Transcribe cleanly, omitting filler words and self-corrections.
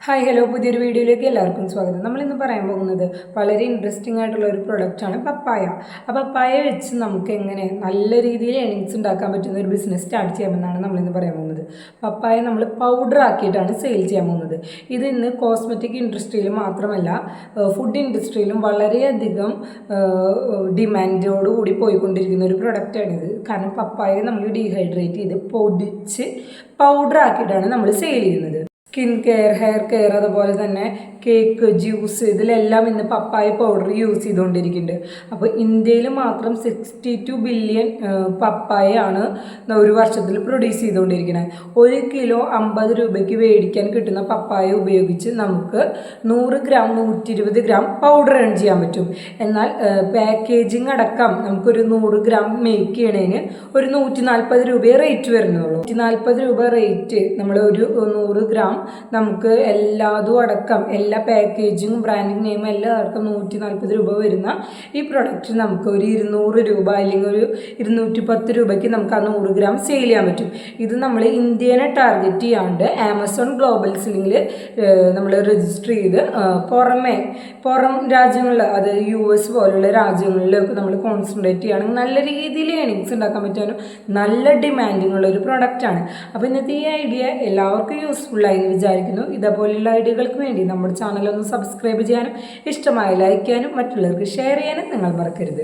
Hi hello പുതിയൊരു വീഡിയോയിലേക്ക് എല്ലാവർക്കും സ്വാഗതം. നമ്മളിന്ന് പറയാൻ പോകുന്നത് വളരെ ഇൻട്രസ്റ്റിംഗ് ആയിട്ടുള്ള ഒരു പ്രൊഡക്റ്റാണ് പപ്പായ. ആ പപ്പായ വെച്ച് നമുക്ക് എങ്ങനെ നല്ല രീതിയിൽ ഏണിങ്സ് ഉണ്ടാക്കാൻ പറ്റുന്ന ഒരു ബിസിനസ് സ്റ്റാർട്ട് ചെയ്യാമെന്നാണ് നമ്മളിന്ന് പറയാൻ പോകുന്നത്. പപ്പായ നമ്മൾ പൗഡർ ആക്കിയിട്ടാണ് സെയിൽ ചെയ്യാൻ പോകുന്നത്. ഇത് ഇന്ന് കോസ്മെറ്റിക് ഇൻഡസ്ട്രിയിൽ മാത്രമല്ല ഫുഡ് ഇൻഡസ്ട്രിയിലും വളരെയധികം ഡിമാൻഡോടുകൂടി പോയിക്കൊണ്ടിരിക്കുന്ന ഒരു പ്രൊഡക്റ്റാണിത്. കാരണം പപ്പായ നമ്മൾ ഡീഹൈഡ്രേറ്റ് ചെയ്ത് പൊടിച്ച് പൗഡർ ആക്കിയിട്ടാണ് നമ്മൾ സെയിൽ ചെയ്യുന്നത്. സ്കിൻ കെയർ, ഹെയർ കെയർ, അതുപോലെ തന്നെ കേക്ക്, ജ്യൂസ്, ഇതിലെല്ലാം ഇന്ന് പപ്പായ പൗഡർ യൂസ് ചെയ്തുകൊണ്ടിരിക്കുന്നുണ്ട്. അപ്പോൾ ഇന്ത്യയിൽ മാത്രം 62 ബില്യൺ പപ്പായയാണ് ഒരു വർഷത്തിൽ പ്രൊഡ്യൂസ് ചെയ്തുകൊണ്ടിരിക്കുന്നത്. 1 കിലോ 50 രൂപയ്ക്ക് മേടിക്കാൻ കിട്ടുന്ന പപ്പായ ഉപയോഗിച്ച് നമുക്ക് 100 ഗ്രാം 120 ഗ്രാം പൗഡർ ഏൺ ചെയ്യാൻ പറ്റും. എന്നാൽ പാക്കേജിങ് അടക്കം നമുക്കൊരു 100 ഗ്രാം മേക്ക് ചെയ്യണതിന് ഒരു 140 രൂപയെ റേറ്റ് വരുന്നുള്ളൂ. 140 രൂപ റേറ്റ് നമ്മൾ ഒരു 100 ഗ്രാം നമുക്ക് എല്ലാതും അടക്കം എല്ലാ പാക്കേജിങ്ങും ബ്രാൻഡിങ് നെയിമും എല്ലാം അടക്കം 140 രൂപ വരുന്ന ഈ പ്രൊഡക്റ്റ് നമുക്ക് ഒരു 200 രൂപ അല്ലെങ്കിൽ ഒരു 210 രൂപയ്ക്ക് നമുക്ക് ആ 100 ഗ്രാം സെയിൽ ചെയ്യാൻ പറ്റും. ഇത് നമ്മൾ ഇന്ത്യനെ ടാർഗറ്റ് ചെയ്യാണ്ട് ആമസോൺ ഗ്ലോബൽ സെല്ലിങ്ങിൽ നമ്മൾ രജിസ്റ്റർ ചെയ്ത് പുറം രാജ്യങ്ങളിൽ, അതായത് US പോലുള്ള രാജ്യങ്ങളിലൊക്കെ നമ്മൾ കോൺസെൻട്രേറ്റ് ചെയ്യുകയാണെങ്കിൽ നല്ല രീതിയിൽ ഏണിങ്സ് ഉണ്ടാക്കാൻ പറ്റാനും നല്ല ഡിമാൻഡിങ് ഉള്ള ഒരു പ്രൊഡക്റ്റാണ്. അപ്പോൾ ഇന്നത്തെ ഈ ഐഡിയ എല്ലാവർക്കും യൂസ്ഫുള്ളായി വിചാരിക്കുന്നു. ഇതേപോലെയുള്ള ഐഡിയകൾക്ക് വേണ്ടി നമ്മുടെ ചാനൽ ഒന്ന് സബ്സ്ക്രൈബ് ചെയ്യാനും ഇഷ്ടമായി ലൈക്ക് ചെയ്യാനും മറ്റുള്ളവർക്ക് ഷെയർ ചെയ്യാനും നിങ്ങൾ മറക്കരുത്.